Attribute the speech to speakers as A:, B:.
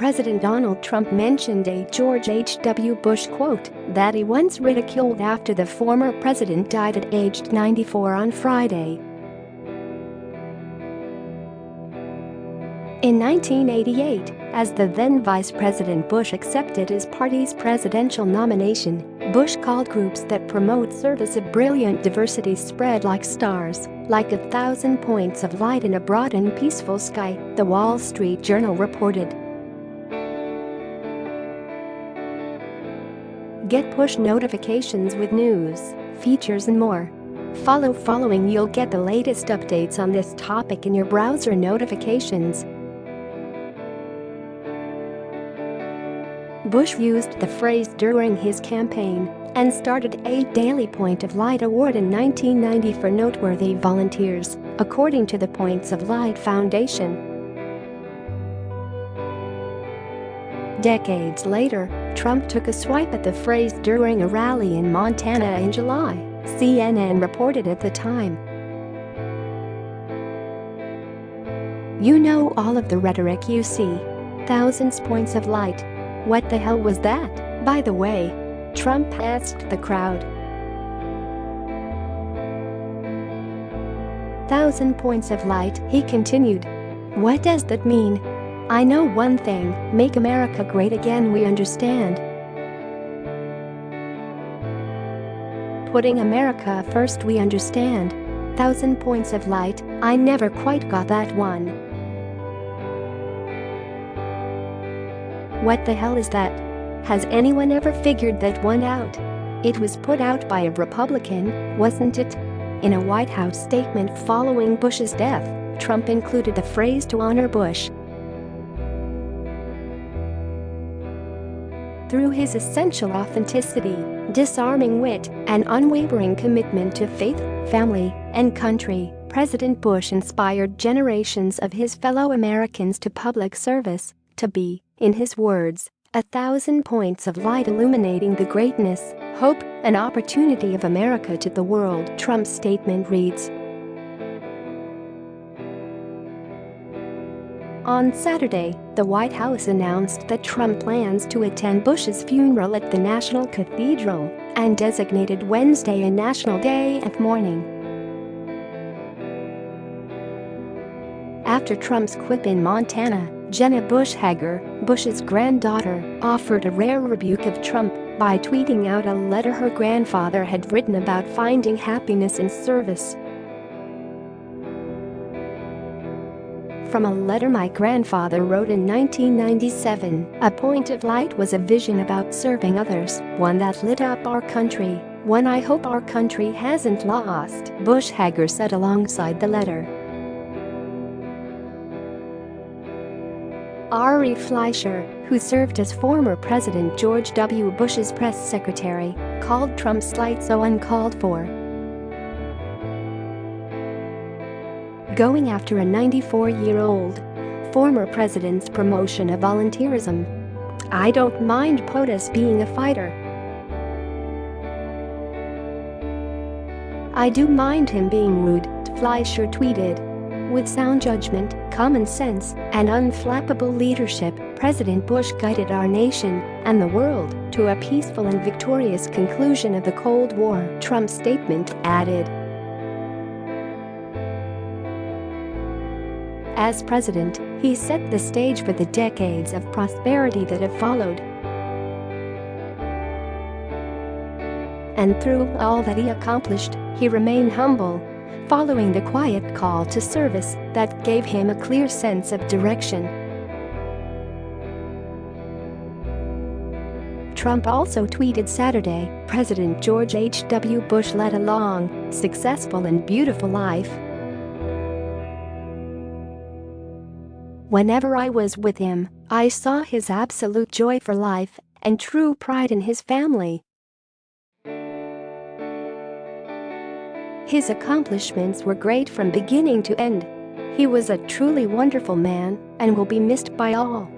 A: President Donald Trump mentioned a George H.W. Bush quote that he once ridiculed after the former president died at age 94 on Friday. In 1988, as the then Vice President Bush accepted his party's presidential nomination, Bush called groups that promote service a brilliant diversity spread like stars, like 1,000 points of light in a broad and peaceful sky, The Wall Street Journal reported. Get push notifications with news, features and more. Following you'll get the latest updates on this topic in your browser notifications. Bush used the phrase during his campaign and started a Daily Point of Light award in 1990 for noteworthy volunteers, according to the Points of Light Foundation. Decades later, Trump took a swipe at the phrase during a rally in Montana in July, CNN reported at the time. You know all of the rhetoric you see. Thousands points of light. What the hell was that, by the way? Trump asked the crowd. 1,000 points of light, he continued. What does that mean? I know one thing, make America great again, we understand. Putting America first, we understand. 1,000 points of light, I never quite got that one. What the hell is that? Has anyone ever figured that one out? It was put out by a Republican, wasn't it? In a White House statement following Bush's death, Trump included the phrase to honor Bush. Through his essential authenticity, disarming wit, and unwavering commitment to faith, family, and country, President Bush inspired generations of his fellow Americans to public service, to be, in his words, 1,000 points of light illuminating the greatness, hope, and opportunity of America to the world, Trump's statement reads. On Saturday, the White House announced that Trump plans to attend Bush's funeral at the National Cathedral and designated Wednesday a national day of mourning. After Trump's quip in Montana, Jenna Bush Hager, Bush's granddaughter, offered a rare rebuke of Trump by tweeting out a letter her grandfather had written about finding happiness in service. From a letter my grandfather wrote in 1997, a point of light was a vision about serving others, one that lit up our country, one I hope our country hasn't lost, Bush Hager said alongside the letter. Ari Fleischer, who served as former President George W. Bush's press secretary, called Trump's slight so uncalled for. Going after a 94-year-old former president's promotion of volunteerism. I don't mind POTUS being a fighter. I do mind him being rude, Fleischer tweeted. With sound judgment, common sense, and unflappable leadership, President Bush guided our nation and the world to a peaceful and victorious conclusion of the Cold War, Trump's statement added. As president, he set the stage for the decades of prosperity that have followed. And through all that he accomplished, he remained humble, following the quiet call to service that gave him a clear sense of direction. Trump also tweeted Saturday, President George H.W. Bush led a long, successful and beautiful life. Whenever I was with him, I saw his absolute joy for life and true pride in his family. His accomplishments were great from beginning to end. He was a truly wonderful man and will be missed by all.